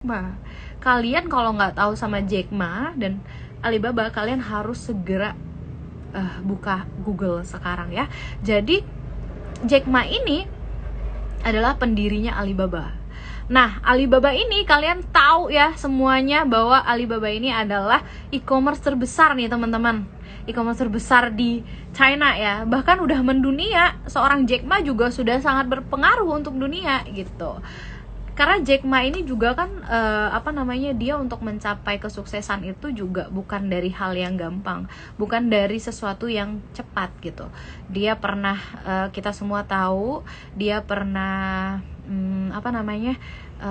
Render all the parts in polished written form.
Ma. Kalian kalau nggak tahu sama Jack Ma dan Alibaba, kalian harus segera buka Google sekarang ya. Jadi Jack Ma ini adalah pendirinya Alibaba. Nah, Alibaba ini kalian tahu ya semuanya bahwa Alibaba ini adalah e-commerce terbesar nih teman-teman. E-commerce terbesar di China ya. Bahkan udah mendunia. Seorang Jack Ma juga sudah sangat berpengaruh untuk dunia gitu. Karena Jack Ma ini juga kan dia untuk mencapai kesuksesan itu juga bukan dari hal yang gampang, bukan dari sesuatu yang cepat gitu. Dia pernah kita semua tahu dia pernah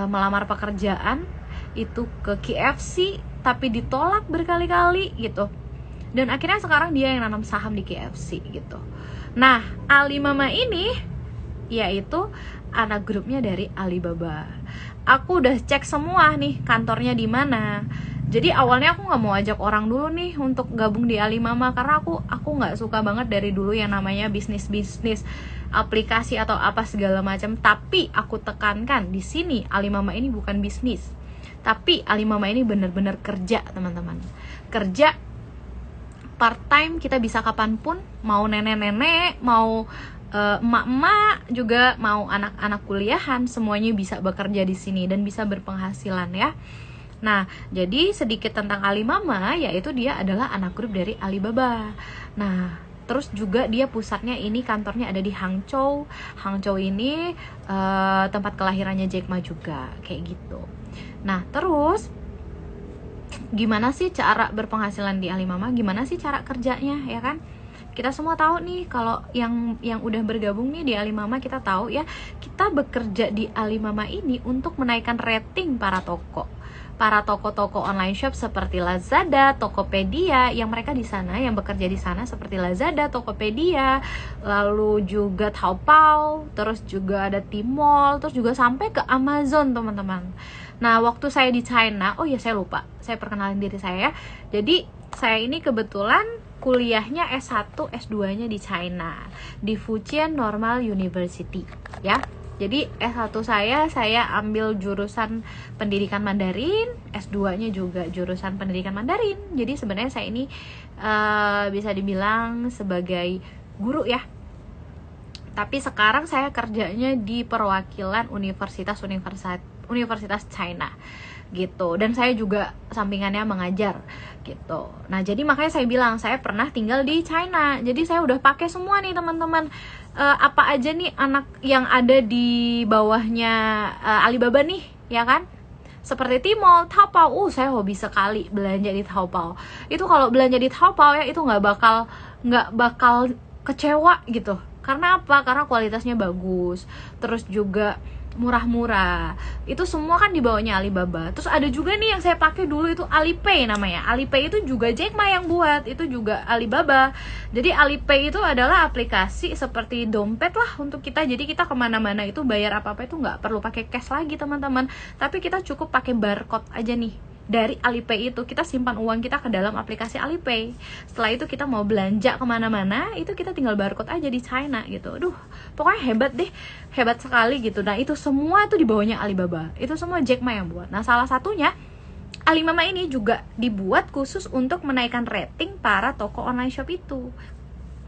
melamar pekerjaan itu ke KFC tapi ditolak berkali-kali gitu. Dan akhirnya sekarang dia yang nanam saham di KFC gitu. Nah, Alimama ini yaitu anak grupnya dari Alibaba. Aku udah cek semua nih kantornya di mana. Jadi awalnya aku nggak mau ajak orang dulu nih untuk gabung di Alimama karena aku nggak suka banget dari dulu yang namanya bisnis aplikasi atau apa segala macam. Tapi aku tekankan di sini Alimama ini bukan bisnis, tapi Alimama ini benar-benar kerja teman-teman. Kerja part time, kita bisa kapanpun, mau nenek-nenek, mau emak-emak juga, mau anak-anak kuliahan, semuanya bisa bekerja di sini dan bisa berpenghasilan ya. Nah, jadi sedikit tentang Alimama, yaitu dia adalah anak grup dari Alibaba. Nah, terus juga dia pusatnya ini kantornya ada di Hangzhou. Hangzhou ini tempat kelahirannya Jack Ma juga, kayak gitu. Nah, terus gimana sih cara berpenghasilan di Alimama? Gimana sih cara kerjanya, ya kan? Kita semua tahu nih, kalau yang udah bergabung nih di Alimama, kita tahu ya, kita bekerja di Alimama ini untuk menaikkan rating para toko-toko online shop seperti Lazada, Tokopedia, yang mereka di sana, yang bekerja di sana seperti Lazada, Tokopedia, lalu juga Taobao, terus juga ada Tmall, terus juga sampai ke Amazon, teman-teman. Nah, waktu saya di China, oh ya saya lupa, saya perkenalin diri saya ya. Jadi saya ini kebetulan kuliahnya S1, S2-nya di China, di Fujian Normal University ya. Jadi S1 saya ambil jurusan pendidikan Mandarin, S2-nya juga jurusan pendidikan Mandarin. Jadi sebenarnya saya ini bisa dibilang sebagai guru ya. Tapi sekarang saya kerjanya di perwakilan universitas China gitu, dan saya juga sampingannya mengajar gitu. Nah, jadi makanya saya bilang saya pernah tinggal di China, jadi saya udah pakai semua nih teman-teman, apa aja nih anak yang ada di bawahnya Alibaba nih, ya kan? Seperti Tmall, Taobao, saya hobi sekali belanja di Taobao. Itu kalau belanja di Taobao ya, itu nggak bakal kecewa gitu. Karena apa? Karena kualitasnya bagus, terus juga murah-murah. Itu semua kan di bawahnya Alibaba. Terus ada juga nih yang saya pakai dulu, itu Alipay namanya. Alipay itu juga Jack Ma yang buat, itu juga Alibaba. Jadi Alipay itu adalah aplikasi seperti dompet lah untuk kita. Jadi kita kemana-mana itu bayar apa-apa itu nggak perlu pakai cash lagi teman-teman, tapi kita cukup pakai barcode aja nih. Dari Alipay itu kita simpan uang kita ke dalam aplikasi Alipay. Setelah itu kita mau belanja kemana-mana, itu kita tinggal barcode aja di China gitu. Aduh, pokoknya hebat deh, hebat sekali gitu. Nah, itu semua itu di bawahnya Alibaba. Itu semua Jack Ma yang buat. Nah, salah satunya Alimama ini juga dibuat khusus untuk menaikkan rating para toko online shop itu.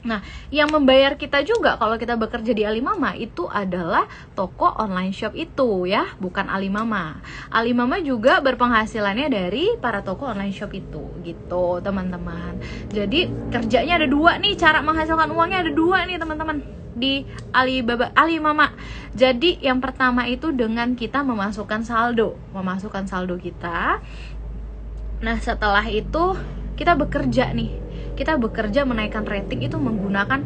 Nah, yang membayar kita juga kalau kita bekerja di Alimama itu adalah toko online shop itu ya, bukan Alimama. Alimama juga berpenghasilannya dari para toko online shop itu gitu, teman-teman. Jadi kerjanya ada dua nih, cara menghasilkan uangnya ada dua nih teman-teman di Alimama. Jadi yang pertama itu dengan kita memasukkan saldo kita. Nah, setelah itu kita bekerja nih. Kita bekerja menaikkan rating itu menggunakan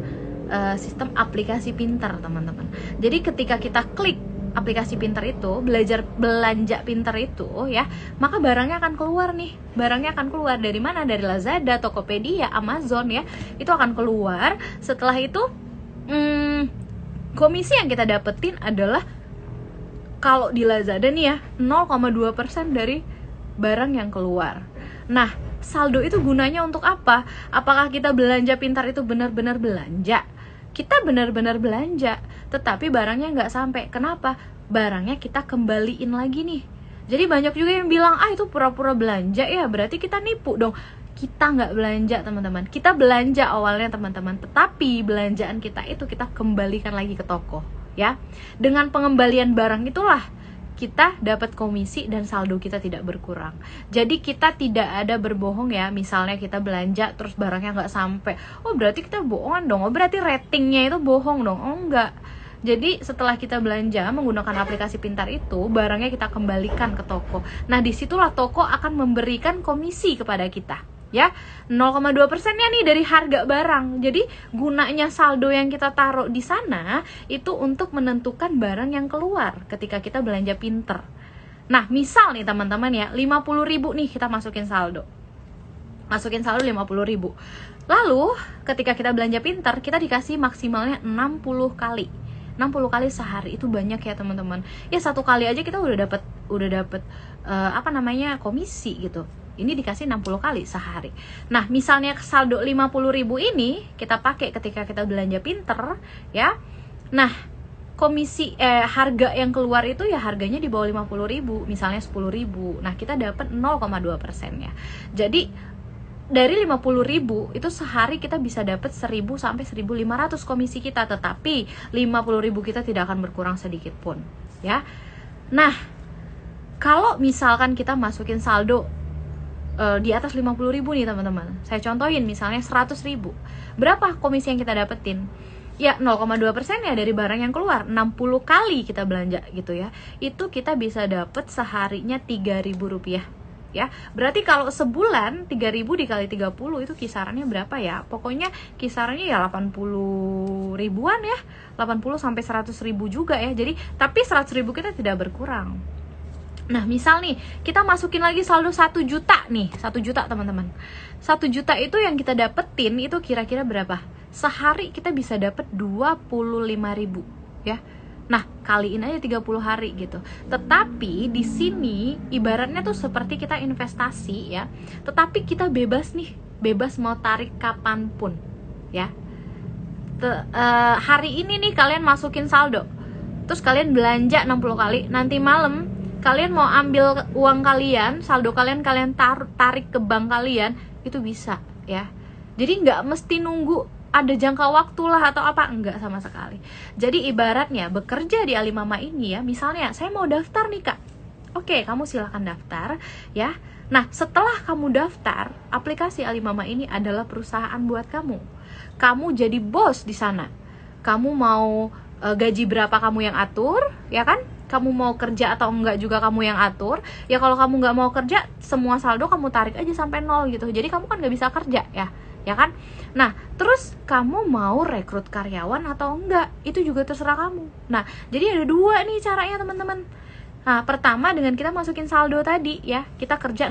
sistem aplikasi pintar, teman-teman. Jadi ketika kita klik aplikasi pintar itu, belanja pintar itu ya, maka barangnya akan keluar nih. Barangnya akan keluar dari mana? Dari Lazada, Tokopedia, Amazon ya. Itu akan keluar. Setelah itu komisi yang kita dapetin adalah, kalau di Lazada nih ya, 0,2% dari barang yang keluar. Nah, saldo itu gunanya untuk apa? Apakah kita belanja pintar itu benar-benar belanja? Kita benar-benar belanja, tetapi barangnya nggak sampai. Kenapa? Barangnya kita kembaliin lagi nih. Jadi banyak juga yang bilang, ah itu pura-pura belanja ya, berarti kita nipu dong. Kita nggak belanja teman-teman, kita belanja awalnya teman-teman, tetapi belanjaan kita itu kita kembalikan lagi ke toko ya. Dengan pengembalian barang itulah kita dapat komisi dan saldo kita tidak berkurang. Jadi kita tidak ada berbohong ya, misalnya kita belanja terus barangnya nggak sampai, oh berarti kita bohongan dong, oh berarti ratingnya itu bohong dong. Oh enggak. Jadi setelah kita belanja menggunakan aplikasi pintar itu, barangnya kita kembalikan ke toko. Nah disitulah toko akan memberikan komisi kepada kita ya, 0,2%-nya nih dari harga barang. Jadi gunanya saldo yang kita taruh di sana itu untuk menentukan barang yang keluar ketika kita belanja pinter. Nah misal nih teman-teman ya, 50.000 nih kita masukin saldo 50.000. Lalu ketika kita belanja pinter, kita dikasih maksimalnya 60 kali. 60 kali sehari, itu banyak ya teman-teman. Ya satu kali aja kita udah dapat komisi gitu. Ini dikasih 60 kali sehari. Nah misalnya saldo 50.000 ini kita pakai ketika kita belanja pinter ya. Nah komisi harga yang keluar itu ya harganya di bawah 50.000, misalnya 10.000. Nah kita dapat 0,2% ya. Jadi dari 50.000 itu sehari kita bisa dapat 1.000 sampai 1.500 komisi kita, tetapi 50.000 kita tidak akan berkurang sedikit pun ya. Nah kalau misalkan kita masukin saldo di atas 50.000 nih teman-teman, saya contohin misalnya 100.000, berapa komisi yang kita dapetin? Ya 0,2% ya dari barang yang keluar. 60 kali kita belanja gitu ya, itu kita bisa dapet seharinya 3.000 rupiah ya. Berarti kalau sebulan 3.000 dikali 30 itu kisarannya berapa ya? Pokoknya kisarannya ya 80 ribuan ya, 80 sampai 100.000 juga ya. Jadi tapi 100.000 kita tidak berkurang. Nah misal nih kita masukin lagi saldo 1 juta nih, 1 juta teman-teman. 1 juta itu yang kita dapetin itu kira-kira berapa? Sehari kita bisa dapet 25.000 ya. Nah, kaliin aja 30 hari gitu. Tetapi di sini ibaratnya tuh seperti kita investasi ya. Tetapi kita bebas nih, bebas mau tarik kapanpun ya. Hari ini nih kalian masukin saldo, terus kalian belanja 60 kali, nanti malam kalian mau ambil uang kalian, saldo kalian tarik ke bank kalian, itu bisa ya. Jadi nggak mesti nunggu ada jangka waktu lah atau apa, enggak sama sekali. Jadi ibaratnya bekerja di Alimama ini ya, misalnya saya mau daftar nih kak, oke kamu silahkan daftar ya. Nah setelah kamu daftar, aplikasi Alimama ini adalah perusahaan buat kamu. Kamu jadi bos di sana. Kamu mau gaji berapa kamu yang atur ya kan, kamu mau kerja atau enggak juga kamu yang atur ya. Kalau kamu nggak mau kerja, semua saldo kamu tarik aja sampai 0 gitu. Jadi kamu kan nggak bisa kerja ya kan. Nah terus kamu mau rekrut karyawan atau enggak, itu juga terserah kamu. Nah jadi ada dua nih caranya teman-teman. Nah pertama dengan kita masukin saldo tadi ya, kita kerja